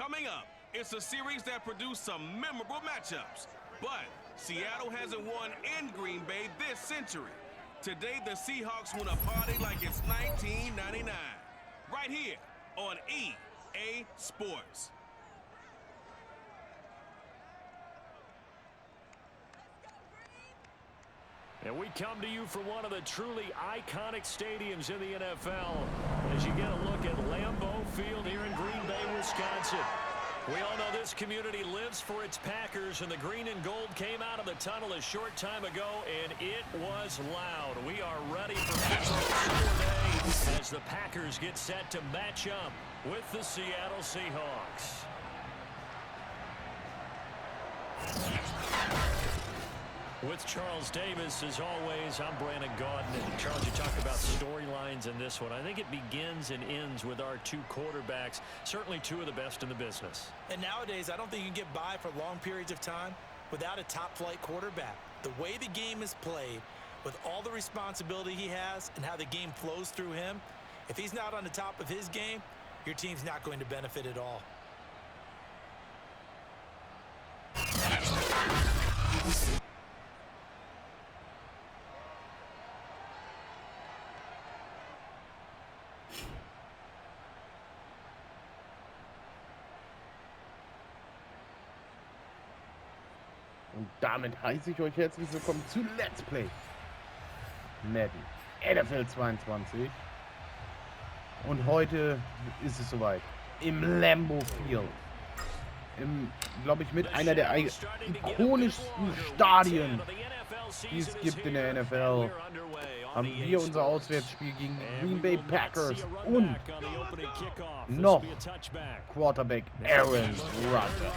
Coming up, it's a series that produced some memorable matchups. But Seattle hasn't won in Green Bay this century. Today, the Seahawks want to party like it's 1999. Right here on EA Sports. And we come to you from one of the truly iconic stadiums in the NFL as you get a look at Lambeau Field here in Green Bay, Wisconsin. We all know this community lives for its Packers, and the green and gold came out of the tunnel a short time ago, and it was loud. We are ready for Super Day as the Packers get set to match up with the Seattle Seahawks. With Charles Davis, as always, I'm Brandon Gaudin. And Charles, you talk about storylines in this one. I think it begins and ends with our two quarterbacks, certainly two of the best in the business. And nowadays, I don't think you can get by for long periods of time without a top-flight quarterback. The way the game is played, with all the responsibility he has and how the game flows through him, if he's not on the top of his game, your team's not going to benefit at all. Und damit heiße ich euch herzlich willkommen zu Let's Play Madden NFL 22. Und heute ist es soweit. Im Lambeau Field. Glaube ich, mit einer der ikonischsten Stadien, die es gibt in der NFL. Haben wir unser Auswärtsspiel gegen Green Bay Packers und noch Quarterback Aaron Rodgers.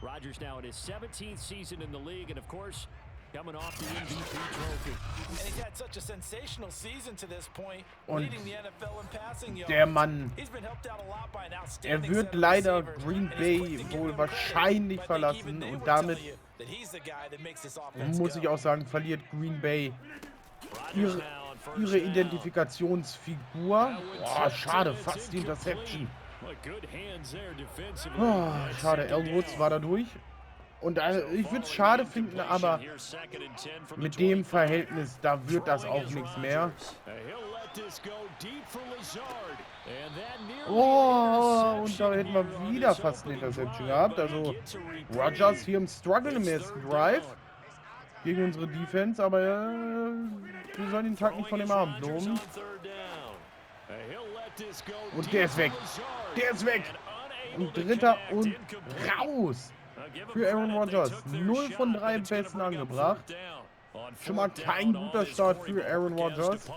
Rodgers now in his 17th season in the league, and of course, coming off the MVP trophy. And he's had such a sensational season to this point, Und leading the NFL in passing yards. der Mann, He's been helped out a lot by an outstanding wird leider Green Bay wohl wahrscheinlich verlassen und damit muss ich auch sagen, verliert Green Bay ihre Identifikationsfigur. Oh, schade, fast die Interception. Oh, schade, Elwoods war da durch. Und ich würde es schade finden, aber mit dem Verhältnis, da wird das auch nichts mehr. Oh, und da hätten wir wieder fast eine Interception gehabt. Also Rodgers hier im Struggle im ersten Drive gegen unsere Defense, aber wir sollen den Tag nicht von dem Abend loben. Und der ist weg. Der ist weg. Und dritter und raus. Für Aaron Rodgers. 0 von 3 Pässen angebracht. Schon mal kein guter Start für Aaron Rodgers.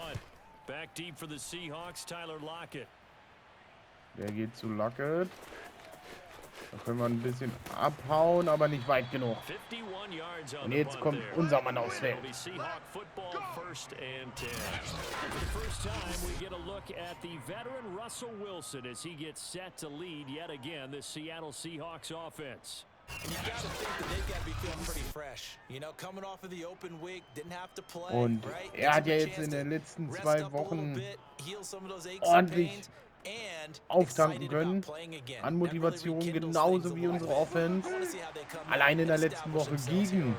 Der geht zu Lockett. Da können wir ein bisschen abhauen, aber nicht weit genug. Und jetzt kommt unser Mann aufs Feld. Und er hat ja jetzt in den letzten 2 Wochen ordentlich auftanken können an Motivation, genauso wie unsere Offense. Allein in der letzten Woche gegen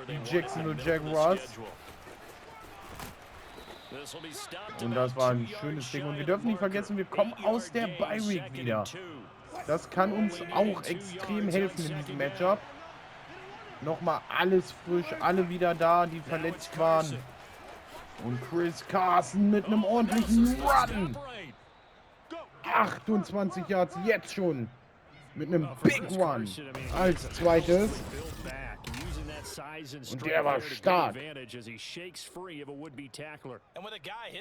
die Jacksonville Jaguars. Und das war ein schönes Ding. Und wir dürfen nicht vergessen, wir kommen aus der Bye Week wieder. Das kann uns auch extrem helfen in diesem Matchup. Nochmal alles frisch, alle wieder da, die verletzt waren. Und Chris Carson mit einem ordentlichen Run. 28 Yards jetzt schon. Mit einem Big One als zweites. Und der war stark.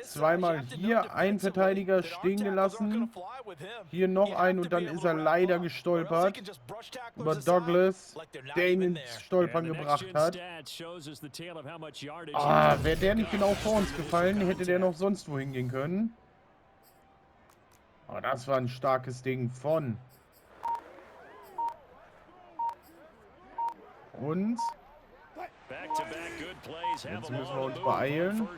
Zweimal hier ein Verteidiger stehen gelassen. Hier noch ein und dann ist er leider gestolpert. Über Douglas, der ihn ins Stolpern gebracht hat. Wäre der nicht genau vor uns gefallen, hätte der noch sonst wohin gehen können. Aber das war ein starkes Ding von uns. Jetzt müssen wir uns beeilen.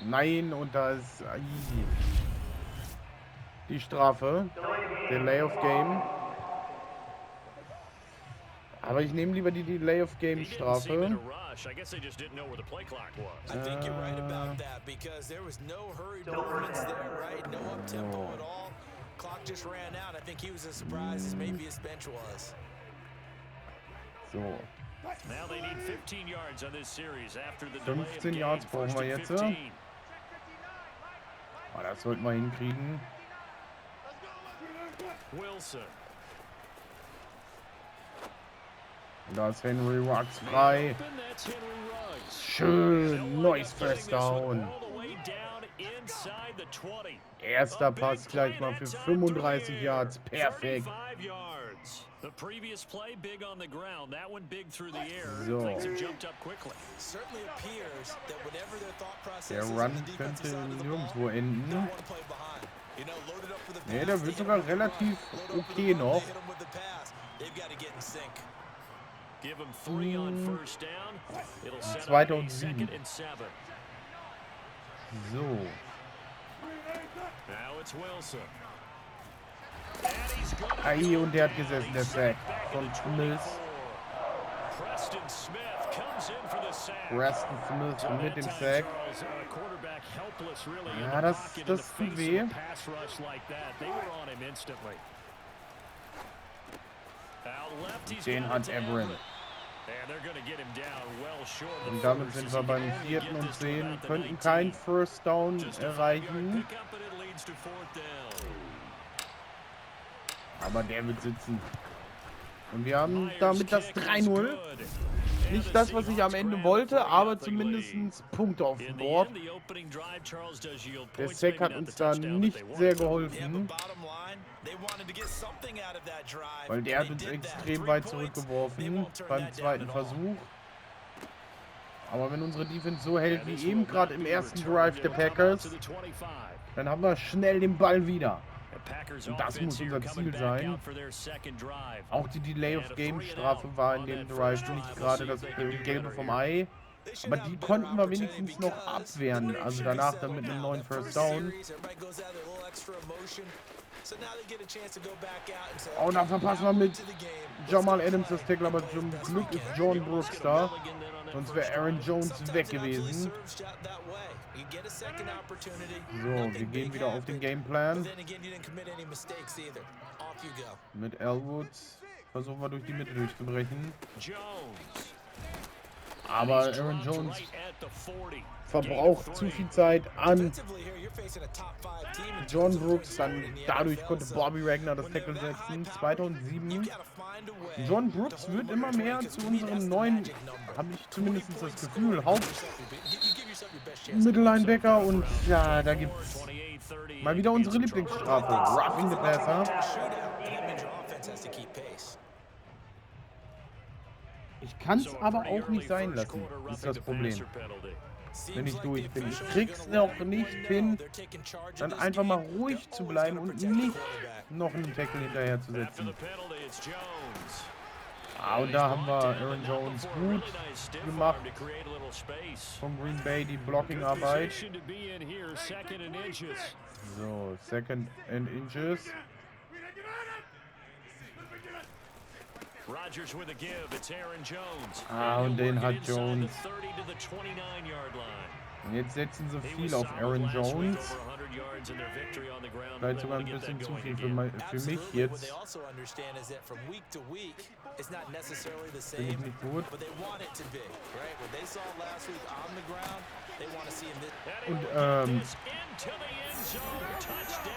Nein, und da ist die Strafe. Delay of Game. Aber ich nehme lieber die Delay of Game Strafe. I think you're right about that because there was no hurried movements there, right? No up tempo at all. Clock just ran out. I think he was as surprised as maybe his bench was. So. Now they need 15 yards on this series after the 15 Yards brauchen wir jetzt. Oh, das sollten wir hinkriegen. Wilson. Und da ist Henry Ruggs frei. Schön, neues First Down. Erster Pass gleich mal für 35 Yards. Perfekt. So. Der Run könnte nirgendwo enden. Ne, der wird sogar relativ okay noch. Zweiter und 7. So. Ei, und der hat gesessen, der Sack von Smith. Preston Smith mit dem Sack. Ja, das tut weh. Den hat Everett. Und damit sind wir beim 4. und 10. Könnten kein First Down erreichen. Aber der wird sitzen. Und wir haben damit das 3-0. Nicht das, was ich am Ende wollte, aber zumindest Punkte auf dem Board. Der Sack hat uns da nicht sehr geholfen. Weil der hat uns extrem weit zurückgeworfen beim zweiten Versuch. Aber wenn unsere Defense so hält wie eben gerade im ersten Drive der Packers, dann haben wir schnell den Ball wieder. Und das muss unser Ziel sein. Auch die Delay of Game Strafe war in dem Drive nicht gerade das Gelbe vom Ei. Aber die konnten wir wenigstens noch abwehren. Also danach dann mit einem neuen First Down. Oh, dann verpassen wir mit Jamal Adams das Tackle, aber zum Glück ist John Brooks da. Sonst wäre Aaron Jones weg gewesen. So, wir gehen wieder auf den Gameplan. Mit Elwood versuchen wir durch die Mitte durchzubrechen. Aber Aaron Jones verbraucht zu viel Zeit an John Brooks. Dann dadurch konnte Bobby Wagner das Tackle setzen. 2007. John Brooks wird immer mehr zu unserem neuen, habe ich zumindest das Gefühl, Hauptmittellinebacker. Und ja, da gibt es mal wieder unsere Lieblingsstrafe. Roughing the Passer. Ich kann es aber auch nicht sein lassen, ist das Problem. Wenn ich durch bin. Ich krieg's noch nicht hin, dann einfach mal ruhig zu bleiben und nicht noch einen Tackle hinterher zu setzen. Und da haben wir Aaron Jones gut gemacht. Von Green Bay die Blocking-Arbeit. So, Second and Inches. Und den hat Jones. Und jetzt setzen sie viel auf Aaron Jones. Vielleicht sogar ein bisschen zu viel für mich jetzt. Finde ich nicht gut. Und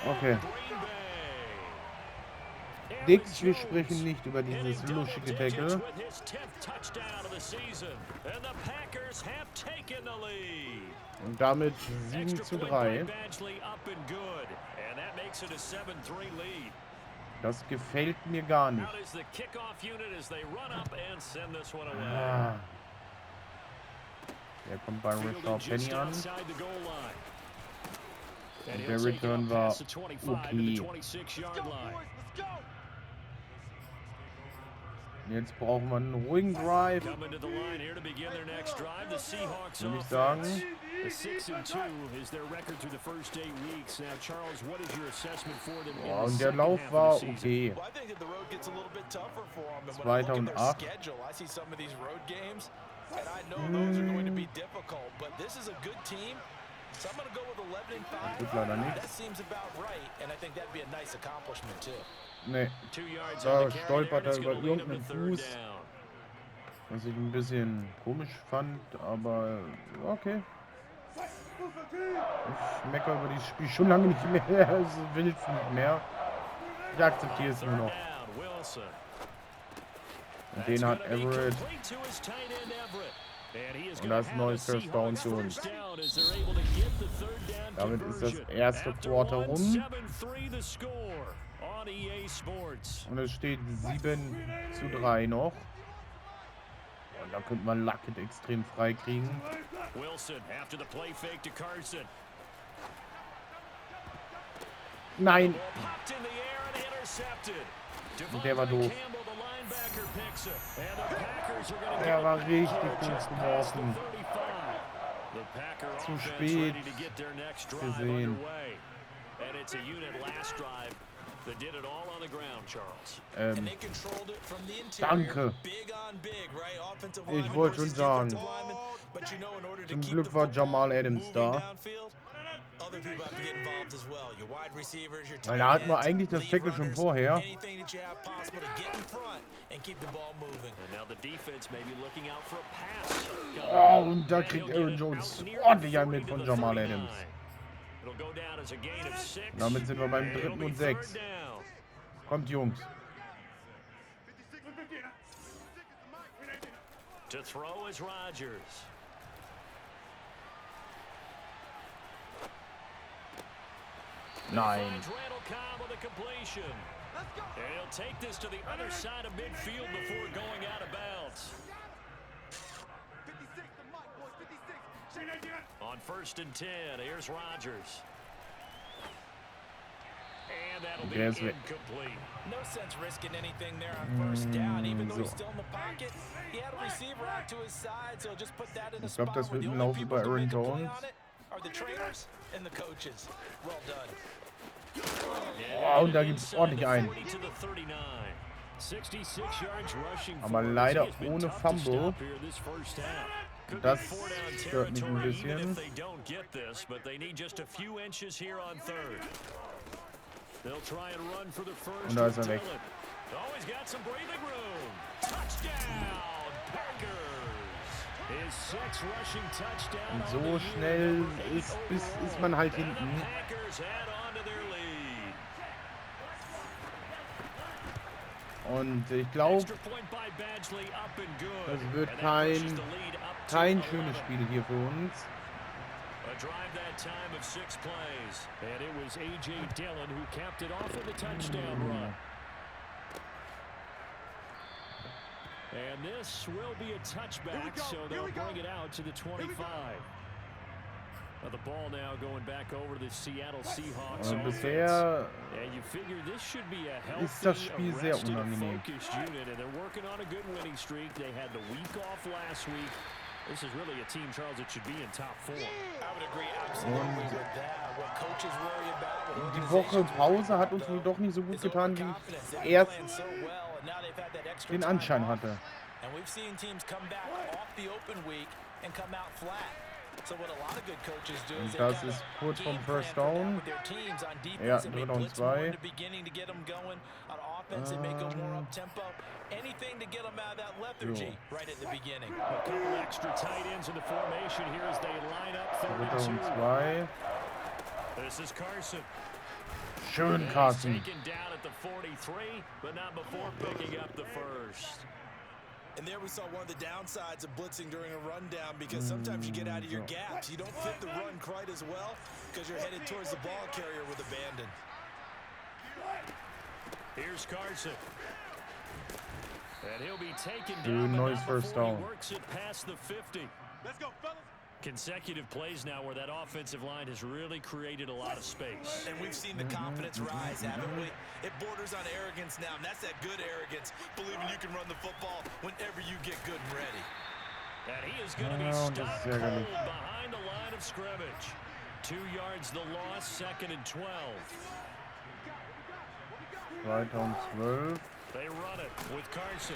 okay. Dix, wir sprechen nicht über dieses luschige Tackle. Und damit 7:3. Das gefällt mir gar nicht. Der kommt bei Rashad Penny an. Und der Return war okay. Jetzt brauchen wir einen ruhigen Drive. Würde ich sagen. 6-2 is their record through the first 8 weeks. Now, Charles, what is your assessment for them in the Und der second Lauf half war of the season? okay. Well, I think that the road gets a little bit tougher for them. And when I look at their 2008. schedule, I see some of these road games, and I know those are going to be difficult. But this is a good team, so I'm going to go with 11-5. Gut, leider nicht. That seems about right, and I think that'd be a nice accomplishment too. Nee, 2 yards da on the carry there, stolpert and er it's über going to lead them irgendeinen to third Fuß, down. was ich ein bisschen komisch fand, aber okay. Ich meckere über dieses Spiel schon lange nicht mehr, ich will es nicht mehr. Ich akzeptiere es nur noch. Und den hat Everett. Und das ist ein neues First Down für uns. Damit ist das erste Quarter rum. Und es steht 7-3 noch. Und da könnte man Luckett extrem frei kriegen. Nein! Und der war doof. Der war richtig gut geworfen. Zu spät gesehen. Danke. Ich wollte schon sagen. Zum Glück war Jamal Adams da. Weil da hatten wir eigentlich das Tackle schon vorher. Oh, und da kriegt Aaron Jones ordentlich einen mit von Jamal Adams. Damit sind wir beim 3. und 6. Kommt, Jungs. To throw is Rodgers. Nein. And he'll take this to the other side of midfield before going out of bounds. On 1st and 10, here's Rodgers. And that'll be incomplete. No sense risking anything there on 1st down, even though he's still in the pocket. He had a receiver out to his side, so just put that in the spot where the only people who make the play on it are the trainers and the coaches. Well done. Oh, und da gibt es ordentlich ein. Aber leider ohne Fumble. Das stört mich ein bisschen. Und da ist er weg. Und so schnell ist man halt hinten. Und ich glaube, das wird kein schönes Spiel hier für uns. A drive that time of 6 plays, and it was A.J. Dillon who capped it off with a touchdown run. And this will be a touchback, so they'll bring it out to the 25. The ball now going back over to the Seattle Seahawks. Bisher and you figure this should be a ist das healthy, Spiel sehr arrested, unangenehm. focused unit, and they're working on a good winning streak. They had the week off last week. This is really a team, Charles, that should be in top 4. I would agree absolutely with that. What coaches worry about, Die Woche Pause hat uns wohl doch nicht so gut getan, wie erst den Anschein hatte. And we've seen teams come back off the open week and come out flat. So what a lot of good coaches do is Das ist kurz vom First Down. Ja, 3. und 2. Anything to get them out of that lethargy right at the beginning. A couple extra tight ends in the formation here as they line up 3. und 3 2. This is Carson. Schön, Carson. Taken down at the 43, but not before picking up the first. And there we saw one of the downsides of blitzing during a rundown, because sometimes you get out of your gaps. You don't fit the run quite as well because you're headed towards the ball carrier with abandon. Here's Carson. And he'll be taken down, Neues first down. he works it past the 50. Let's go, fellas. Consecutive plays now where that offensive line has really created a lot of space. And we've seen the confidence rise, haven't we? It borders on arrogance now, and that's that good arrogance, believing you can run the football whenever you get good and ready. And he is going to be stopped cold behind the line of of scrimmage. 2 yards the loss, 2nd and 12. 2012. They run it with Carson.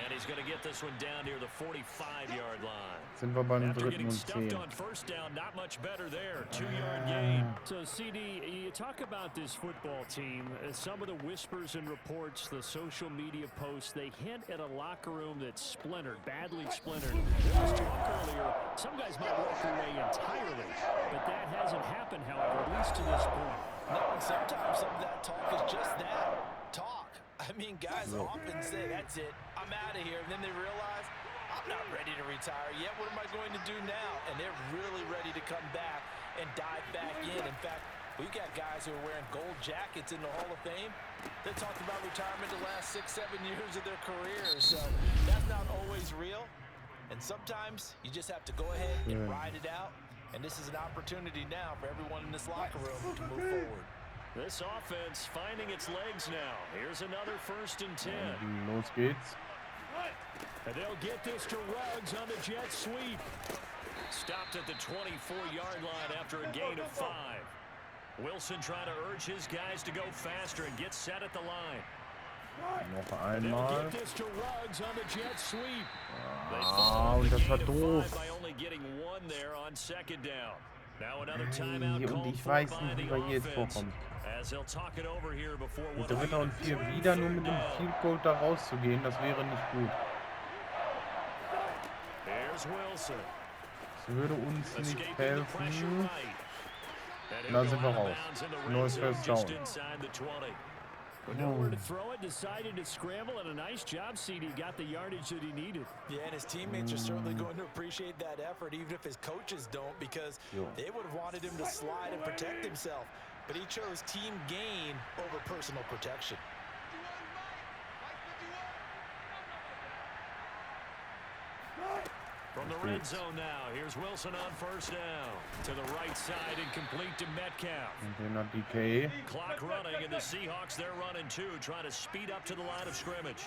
And he's going to get this one down near the 45-yard line. Sind wir beim After 3. getting und stuffed 10. on first down, not much better there. 2-yard gain. So, CD, you talk about this football team. Some of the whispers and reports, the social media posts, they hint at a locker room that's splintered, badly splintered. There was talk earlier, some guys might walk away entirely, but that hasn't happened, however, at least to this point. No, and sometimes some of that talk is just that, talk. I mean, guys often say, that's it, I'm out of here, and then they realize, I'm not ready to retire yet. What am I going to do now? And they're really ready to come back and dive back in. In fact, we've got guys who are wearing gold jackets in the Hall of Fame. They talked about retirement the last 6-7 years of their career. So that's not always real. And sometimes you just have to go ahead and ride it out. And this is an opportunity now for everyone in this locker room to move forward. This offense finding its legs now. Here's another 1st and 10. Los geht's. And they'll get this to Ruggs on the jet sweep. Stopped at the 24-yard line after a gain of 5. Wilson trying to urge his guys to go faster and get set at the line. Noch They'll einmal. get this to Ruggs on the jet sweep. Und das war doof. By only getting 1 there on 2nd down. Now another Ey, timeout und called ich for weiß by nicht, the wie wir jetzt offense. vorkommen. As they'll talk it over here before Und what 3. und 4 wieder nur mit dem Field Goal da rauszugehen, das wäre nicht gut. Here's Wilson. Das würde uns nicht Escaping the pressure helfen. right. And Da he'll sind go wir out of raus. bounds in the red Neues zone First just Down. inside the 20. But nowhere to throw it, decided to scramble, and a nice job, CD. Got the yardage that he needed. Yeah, and his teammates are certainly going to appreciate that effort, even if his coaches don't, because they would have wanted him to slide and protect himself. But he chose team gain over personal protection. From the red zone now, here's Wilson on 1st down. To the right side, incomplete to Metcalf. Und den hat DK. Clock running, and the Seahawks, they're running 2, trying to speed up to the line of scrimmage.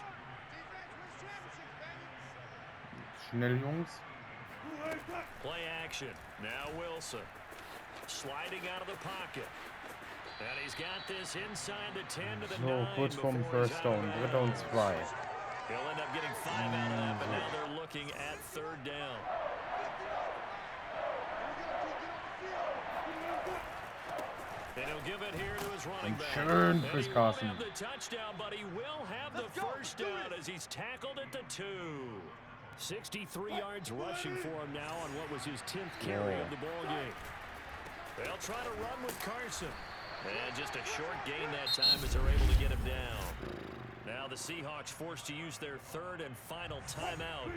Schnell, Jungs. Play action. Now Wilson. Sliding out of the pocket. And he's got this inside the 10 to the So, 9 kurz vorm before he's First out of Down. 3. bounds. und 2. He'll end up getting 5 out of that, but now they're looking at 3rd down. And he'll give it here to his running back. Schön And fürs he won't Carson. have the touchdown, but he will have the 1st down as he's tackled at the 2. 63 yards rushing for him now on what was his 10th carry of the ball game. They'll try to run with Carson. And just a short gain that time as they're able to get him down. Now the Seahawks forced to use their 3rd and final timeout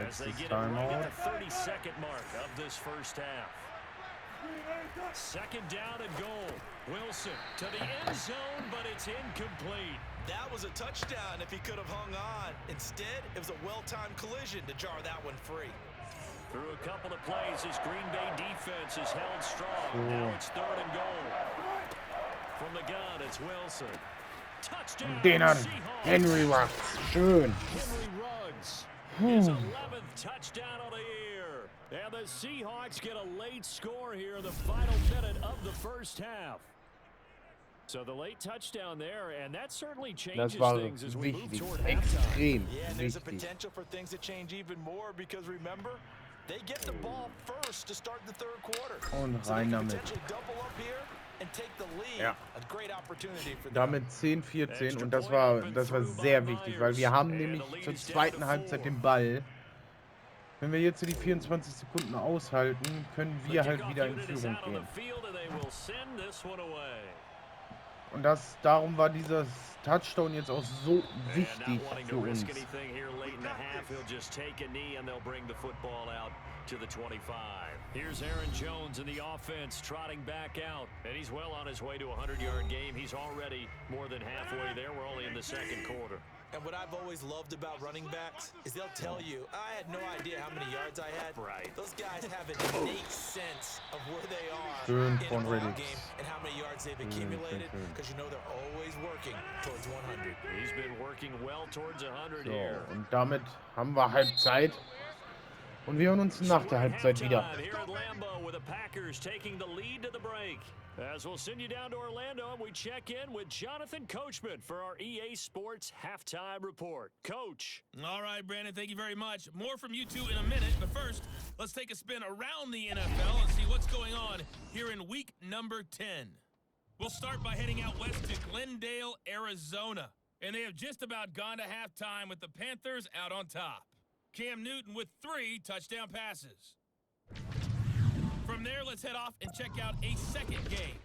as they get it right at the 32nd mark of this first half. 2nd down and goal. Wilson to the end zone, but it's incomplete. That was a touchdown if he could have hung on. Instead, it was a well-timed collision to jar that one free. Through a couple of plays, this Green Bay defense is held strong. Now it's 3rd and goal. From the gun, it's Wilson. Touchdown, Den hat Seahawks. Henry Ruggs. Schön. Henry Ruggs. His 11th touchdown of the year. And the Seahawks get a late score here in the final minute of the first half. So the late touchdown there, and that certainly changes Das war things as we move wichtig. toward halftime. Extrem Yeah, and there's a wichtig. potential for things to change even more because remember, they get the ball first to start the 3rd quarter. Und So they rein can damit. potentially double up here and take the lead. Ja. A great opportunity for them. Damit 10-14 und das war sehr wichtig, weil wir haben nämlich zur zweiten Halbzeit den Ball. Wenn wir jetzt die 24 Sekunden aushalten, können wir halt wieder in Führung gehen. Und darum war dieser Touchdown jetzt auch so wichtig für uns. To the 25. Here's Aaron Jones in the offense trotting back out. And he's well on his way to a 100-yard game. He's already more than halfway there. We're only in the 2nd quarter. And what I've always loved about running backs is they'll tell you, I had no idea how many yards I had. Right. Those guys have an innate sense of where they are Schön in a von ball Riddick. game and how many yards they've accumulated because you know they're always working towards 100. He's been working well towards 100 So, here. und damit haben wir Halbzeit. Und wir hören uns nach der Halbzeit wieder. Here at Lambeau with a pack Packers taking the lead to the break. As we'll send you down to Orlando, and we check in with Jonathan Coachman for our EA Sports Halftime Report. Coach. All right, Brandon, thank you very much. More from you two in a minute, but first, let's take a spin around the NFL and see what's going on here in week number 10. We'll start by heading out west to Glendale, Arizona. And they have just about gone to halftime with the Panthers out on top. Cam Newton with 3 touchdown passes. From there, let's head off and check out a second game.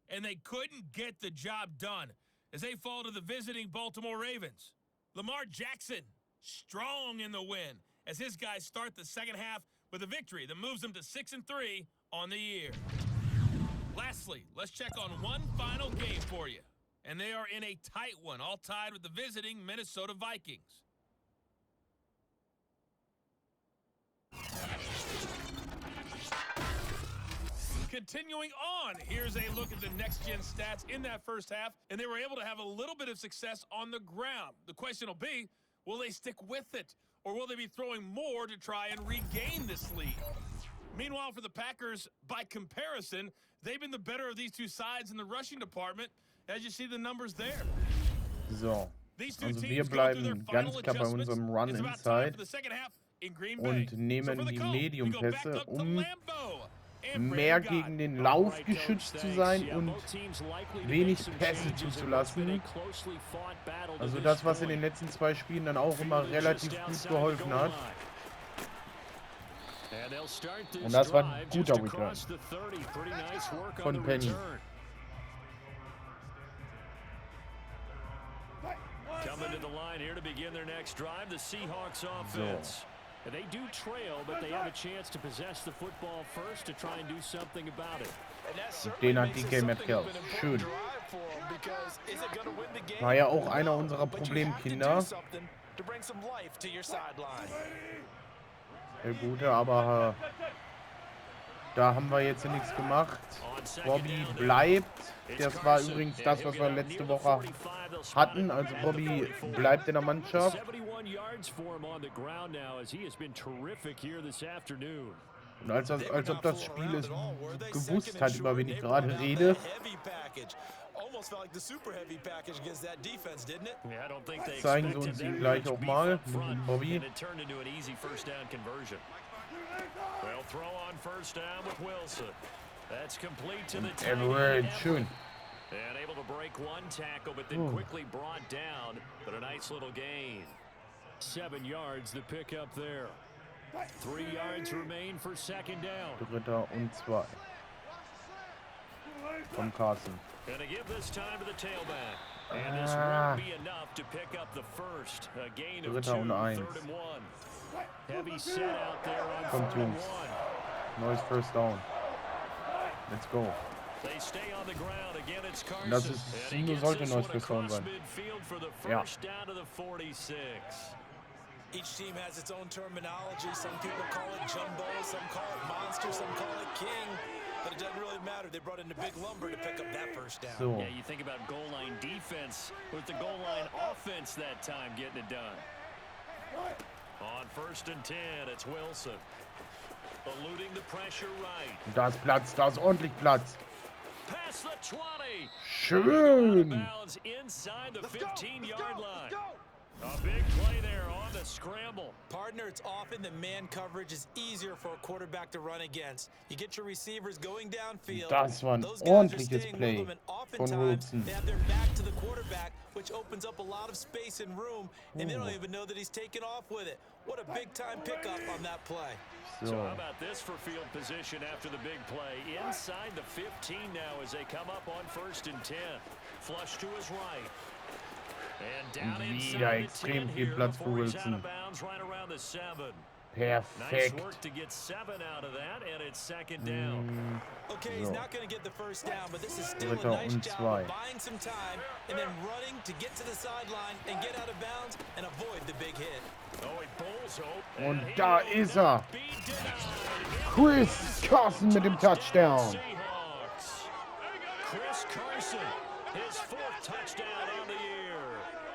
And they couldn't get the job done as they fall to the visiting Baltimore Ravens. Lamar Jackson, strong in the win as his guys start the second half with a victory that moves them to 6-3 on the year. Lastly, let's check on one final game for you. And they are in a tight one, all tied with the visiting Minnesota Vikings. Continuing on, here's a look at the next-gen stats in that first half, and they were able to have a little bit of success on the ground. The question will be, will they stick with it, or will they be throwing more to try and regain this lead? Meanwhile, for the Packers, by comparison, they've been the better of these two sides in the rushing department, as you see the numbers there. So, also wir bleiben ganz klar bei unserem Run Inside und nehmen die Medium-Pässe, mehr gegen den Lauf geschützt zu sein und wenig Pässe zuzulassen. Also das, was in den letzten 2 Spielen dann auch immer relativ gut geholfen hat. Und das war ein guter Return von Penny. Coming to the line here to begin their next drive, the Seahawks offense. And they do trail, but they have a chance to possess the football first to try and do something about it. Den hat DK Metcalf. Schön. War ja auch einer unserer Problemkinder. Der Gute, aber da haben wir jetzt nichts gemacht. Bobby bleibt. Das war übrigens das, was wir letzte Woche hatten. Also Bobby bleibt in der Mannschaft. Und als ob das Spiel es gewusst hat, über wen ich gerade rede. Zeigen sie uns ihn gleich auch mal. Bobby. Well, throw on first down with Wilson. That's complete to the Everett, schön. And able to break one tackle, but then quickly brought down. But a nice little gain. 7 yards to pick up there. 3 yards remain for second down. 3. und 2. Von Carson. Gonna give this time to the tailback. And this won't be enough to pick up the first. A gain of 2, 3rd and 1. Heavy set out there on 3rd and 1. Neues First Down. Let's go. They stay on the ground. Again, it's Carson. Das ist, nur sollte neues First Down sein. Ja. Each team has its own terminology. Some people call it jumbo, some call it monster, some call it king. But it doesn't really matter. They brought in the big lumber to pick up that first down. So. Yeah, you think about goal line defense with the goal line offense that time getting it done. On 1st and 10, it's Wilson. Eluding the pressure right. Da ist Platz, da ist ordentlich Platz. Past the 20. Schön. Inside the 15-yard line. A big play there on the scramble. Partner, it's often that man coverage is easier for a quarterback to run against. You get your receivers going downfield. Das war ein ordentliches Play von Wilson. They have their back to the quarterback, which opens up a lot of space and room, and they don't even know that he's taken off with it. What a big-time pickup on that play. So how about this for field position after the big play? Inside the 15 now as they come up on 1st and 10. Flush to his right. Und wieder extrem viel Platz für Wilson. Perfekt. Okay, he's not going to get the first down, but this is still 3. a nice und job 2. of buying some time and then running to get to the sideline and get out of bounds and avoid the big hit. Und da ist er. Chris Carson mit dem Touchdown. Chris Carson, his 4th touchdown on the year.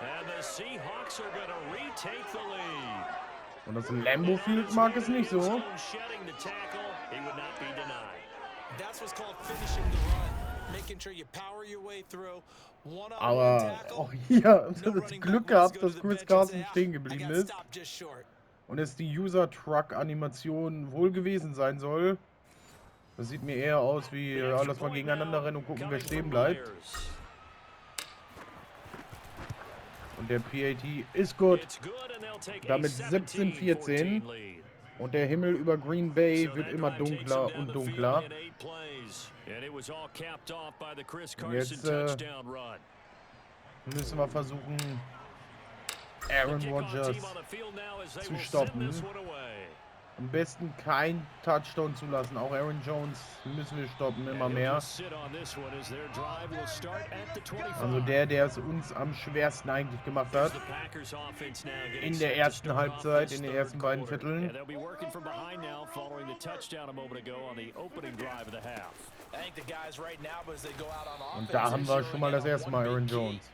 And the Seahawks are going to retake the lead. Und das im Lambeau Field mag es nicht so. That's what's called finishing the run. Making sure you power your way through. One-on-one Aber tackle. auch hier No das running Glück back wants gehabt, to go dass to the Chris bench and Carson say, stehen I geblieben got ist. stopped just short. Und es die User-Truck-Animation wohl gewesen sein soll. Das sieht mir eher aus wie, ja, lass mal gegeneinander rennen und gucken, wer stehen bleibt. Und der PAT ist gut. Damit 17-14. Und der Himmel über Green Bay wird immer dunkler und dunkler. Und jetzt müssen wir versuchen, Aaron Rodgers zu stoppen. Am besten kein Touchdown zulassen. Auch Aaron Jones müssen wir stoppen, immer mehr. Also der es uns am schwersten eigentlich gemacht hat. In der ersten Halbzeit, in den ersten beiden Vierteln. Und da haben wir schon mal das erste Mal Aaron Jones.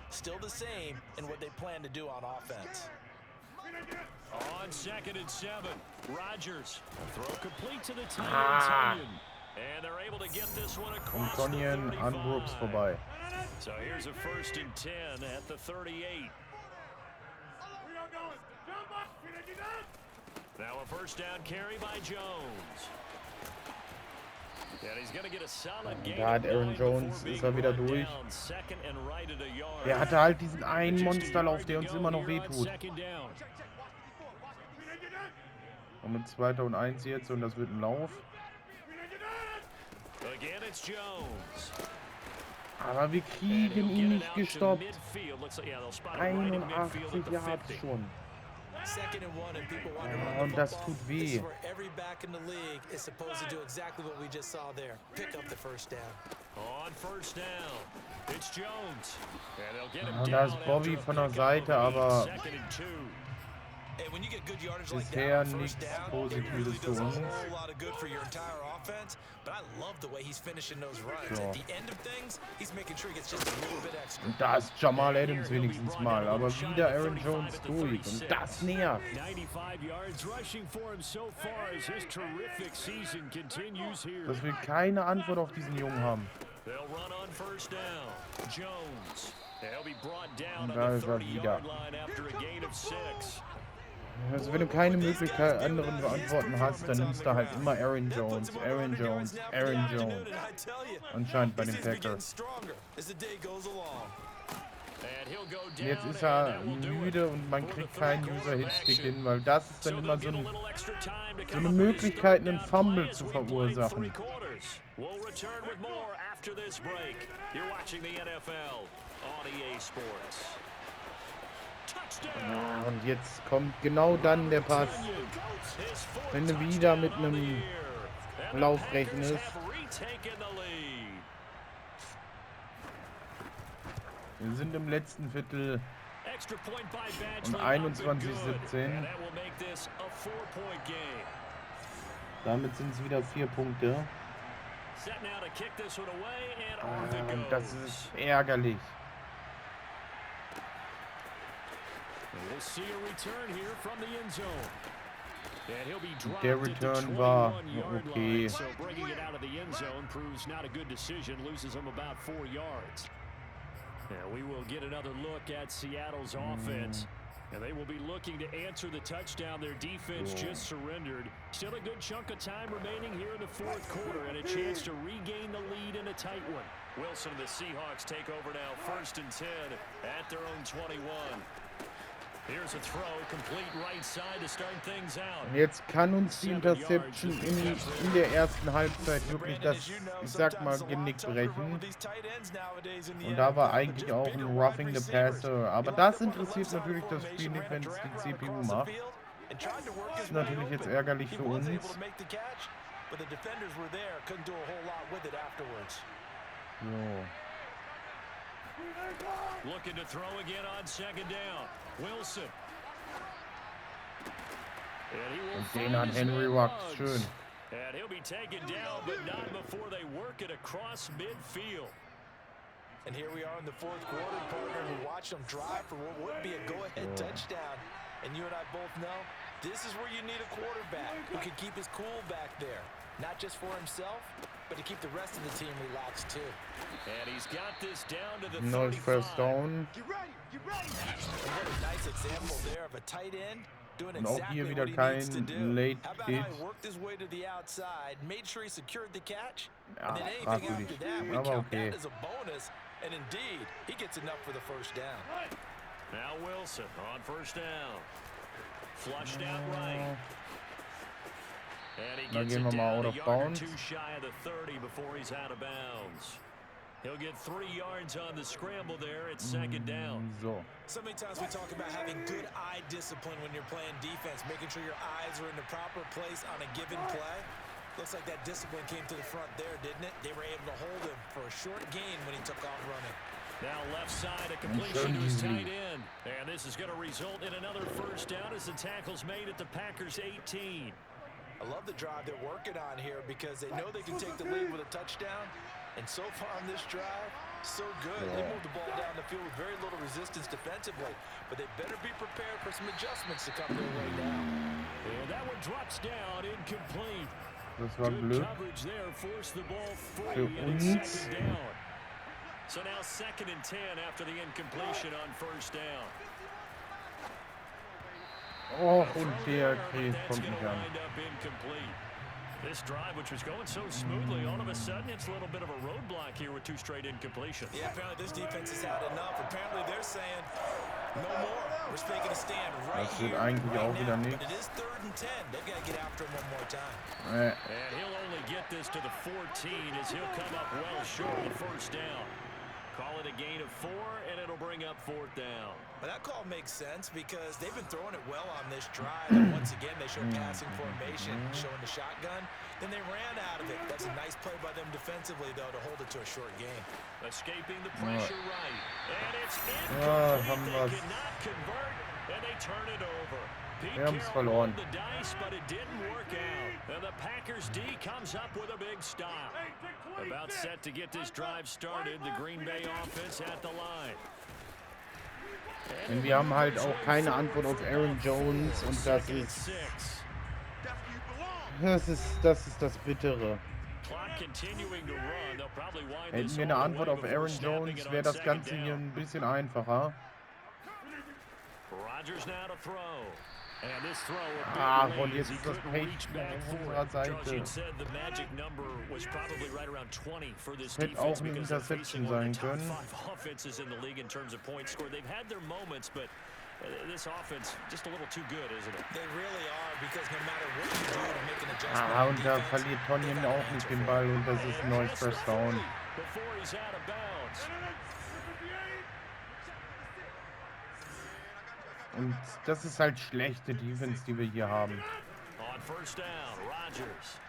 Still the same in what they plan to do on offense. On 2nd and 7, Rodgers throw complete to the tight end, and they're able to get this one across the 35. An Brooks vorbei. So here's a 1st and 10 at the 38. Now a 1st down carry by Jones. Da hat Aaron Jones, ist er wieder durch. Der hatte halt diesen einen Monsterlauf, der uns immer noch wehtut. Und mit 2. und 1 jetzt, und das wird ein Lauf. Aber wir kriegen ihn nicht gestoppt. 81 Yards schon. Ja, und das tut weh. Und da ist Bobby von der Seite, aber bisher nichts Positives für uns. So. Und da ist Jamal Adams wenigstens mal, aber wieder Aaron Jones durch und das nervt. Dass wir keine Antwort auf diesen Jungen haben. Und da ist er wieder. Also wenn du keine Möglichkeit anderen Beantworten hast, dann nimmst du halt immer Aaron Jones, Aaron Jones, Aaron Jones. Anscheinend bei den Packers. Jetzt ist er müde und man kriegt keinen User-Hit-Stick hin, weil das ist dann immer so eine Möglichkeit, einen Fumble zu verursachen. Und jetzt kommt genau dann der Pass, wenn du wieder mit einem Lauf rechnest. Wir sind im letzten Viertel und 21-17. Damit sind es wieder 4 Punkte. Und das ist ärgerlich. Der Return war okay. We will get another look at Seattle's offense. And they will be looking to answer the touchdown their defense just surrendered. Still a good chunk of time remaining here in the 4th quarter and a chance to regain the lead in a tight one. Wilson and the Seahawks take over now, 1st and 10 at their own 21. Here's a throw, complete right side to start things out. Jetzt kann uns die Interception in der ersten Halbzeit wirklich das, ich sag mal, Genick brechen. Und da war eigentlich auch ein Roughing the Passer. Aber das interessiert natürlich das Spiel nicht, wenn es die CPU macht. Das ist natürlich jetzt ärgerlich für uns. So. Looking to throw again on 2nd down. Wilson. Und den hat Henry Rocks schön. And he'll be taken down, but not before they work it across midfield. And here we are in the 4th quarter, partner. We watched them drive for what would be a go-ahead touchdown. And you and I both know This is where you need a quarterback who can keep his cool back there. Not just for himself, but to keep the rest of the team relaxed too. And he's got this down to the Neues 35. first down. And what a nice example there of a tight end doing Und auch exactly hier wieder what he kein needs to do. Late How about Hit. how he worked his way to the outside, made sure he secured the catch, Ja, and then anything fragwürdig. after that, we Aber count okay. that as a bonus. And indeed, he gets enough for the first down. Now Wilson on first down. Flushed out right. And he Dann gets gehen it wir mal down out a of yard or bounds. two shy of the 30 before he's out of bounds. He'll get 3 yards on the scramble there. It's second down. So. So many times we talk about having good eye discipline when you're playing defense, making sure your eyes are in the proper place on a given play. Looks like that discipline came to the front there, didn't it? They were able to hold him for a short gain when he took off running. Now left side, a completion to his tight end. And this is going to result in another first down as the tackle's made at the Packers' 18. I love the drive they're working on here because they know they can take the lead with a touchdown. And so far on this drive, so good. They moved the ball down the field with very little resistance defensively. But they better be prepared for some adjustments to come their way now. And that one drops down, incomplete. Das war Good blöd. coverage there, forced the ball Für free, and it's uns. second down. So now 2nd and 10 after the incompletion on first down. Oh, und Throw der there, but Krieg that's kommt going nicht to an. wind up incomplete. This drive, which was going so smoothly, all of a sudden it's a little bit of a roadblock here with 2 straight incompletions. Yeah, apparently this defense has had enough. Apparently they're saying, no more. We're making a stand right Das wird here, eigentlich right auch wieder now. nichts. But it is 3rd and 10. They've got to get after him one more time. And he'll only get this to the 14 as he'll come up well short of the first down. Call it a gain of 4, and it'll bring up 4th down. But that call makes sense because they've been throwing it well on this drive. And once again, they show passing formation, showing the shotgun. Then they ran out of it. That's a nice play by them defensively, though, to hold it to a short game. Escaping the pressure right. And it's haben incomplete. wir's. They cannot convert, and they turn it over. Pete Wir haben's Carroll verloren. rolled the dice, but it didn't work out. And the Packers D comes up with a big stop. About set to get this drive started, the Green Bay offense at the line. Denn wir haben halt auch keine Antwort auf Aaron Jones und das ist das Bittere. Hätten wir eine Antwort auf Aaron Jones, wäre das Ganze hier ein bisschen einfacher. Und jetzt ist das Page auf unserer Seite. Das hätte auch eine Interception sein können. This offense just a little too good, isn't it? They really are because no matter what you do to make an adjustment. Und da verliert Tonyan auch nicht den Ball und das ist ein neues First Down. Before he's out of bounds. Und das ist halt schlechte Defense, die wir hier haben. On first down, Rodgers.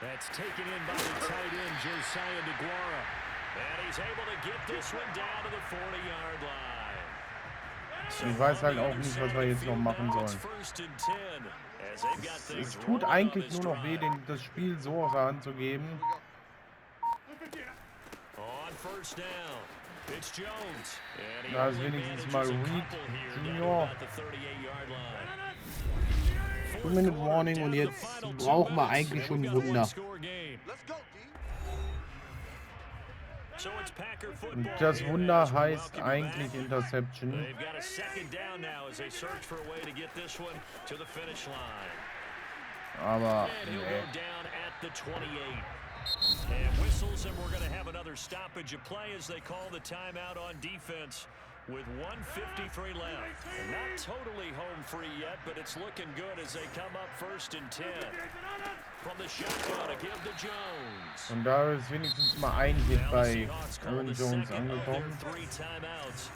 That's taken in by the tight end, Josiah DeGuara. And he's able to get this one down to the 40-yard line. Ich weiß halt auch nicht, was wir jetzt noch machen sollen. Es tut eigentlich nur noch weh, das Spiel so aus der Hand zu geben. Da ist wenigstens mal Reed Junior. 2-Minute Warning und jetzt brauchen wir eigentlich schon ein Wunder. Und das Wunder heißt eigentlich Interception. Aber nee. And whistles, and we're going to have another stoppage of play as they call the timeout on defense with 1:53 left. And not totally home free yet, but it's looking good as they come up 1st and 10. From the shotgun, a give to Jones. Und da ist wenigstens mal ein Hit bei Aaron Jones angekommen. 3 timeouts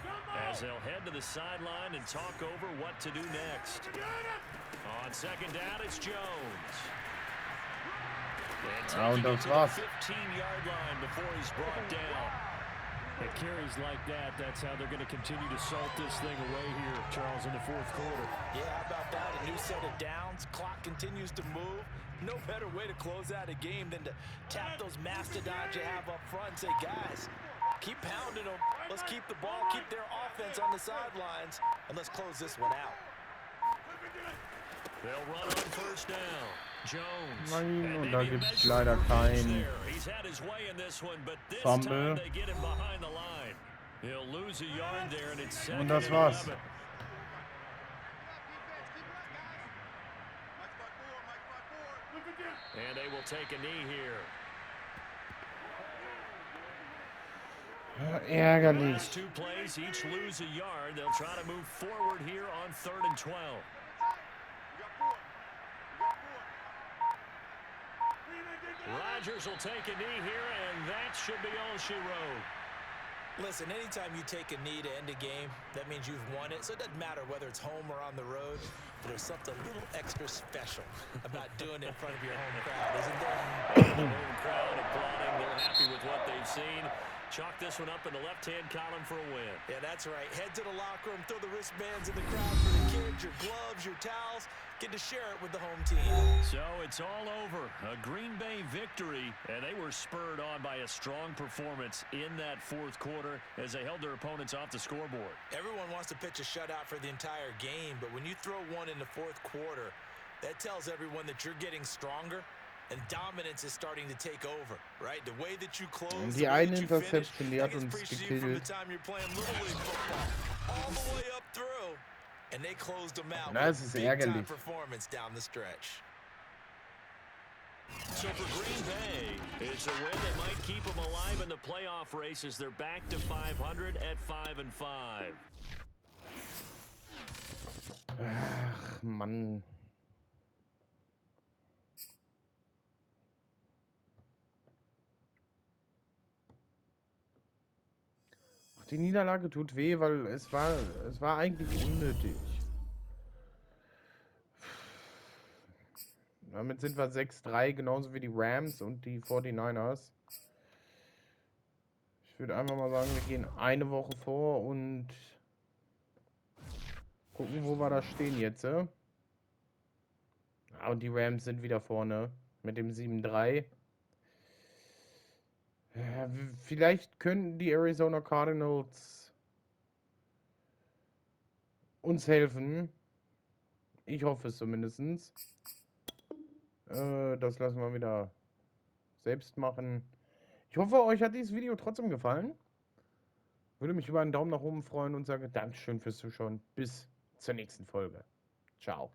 as they'll head to the sideline and talk over what to do next. On 2nd down, it's Jones. Und das war's. 15-yard line before he's brought down. It carries like that. That's how they're going to continue to salt this thing away here, Charles, in the 4th quarter. Yeah, how about that? A new set of downs. Clock continues to move. No better way to close out a game than to tap those mastodons you have up front and say, guys, keep pounding them. Let's keep the ball, keep their offense on the sidelines, and let's close this one out. They'll run on first down. Jones. Nein, und And da maybe gibt es measure leider for gains kein there. He's had his way in this one, but this Fumble. time they get him behind the line. He'll lose a yard there, and it's second Und das and war's. 11. And they will take a knee here. Ärgerlich. Last two plays, each lose a yard. They'll try to move forward here on 3rd and 12. Rodgers will take a knee here, and that should be all she wrote. Listen, anytime you take a knee to end a game, that means you've won it. So it doesn't matter whether it's home or on the road. But there's something a little extra special about doing it in front of your home crowd, isn't there? The home crowd applauding. They're happy with what they've seen. Chalk this one up in the left-hand column for a win. Yeah, that's right. Head to the locker room, throw the wristbands in the crowd for the kids, your gloves, your towels. Get to share it with the home team. So it's all over. A Green Bay victory, and they were spurred on by a strong performance in that fourth quarter as they held their opponents off the scoreboard. Everyone wants to pitch a shutout for the entire game, but when you throw one in the fourth quarter, that tells everyone that you're getting stronger and dominance is starting to take over, right? The way that you close, Und the die way eine that you finish, Interception, die that hat gets uns preached to you from the gekillt. time you're playing Little League football, all the way up through, and they closed them out Das with ist a big-time ärgerlich. performance down the stretch. So for Green Bay, it's a win that might keep them alive in the playoff race as they're back to 500 at 5-5. Ach, Mann. Die Niederlage tut weh, weil es war eigentlich unnötig. Damit sind wir 6-3, genauso wie die Rams und die 49ers. Ich würde einfach mal sagen, wir gehen eine Woche vor und gucken, wo wir da stehen jetzt. Und die Rams sind wieder vorne mit dem 7-3. Vielleicht könnten die Arizona Cardinals uns helfen. Ich hoffe es zumindest. Das lassen wir wieder selbst machen. Ich hoffe, euch hat dieses Video trotzdem gefallen. Würde mich über einen Daumen nach oben freuen und sage Dankeschön fürs Zuschauen. Bis zur nächsten Folge. Ciao.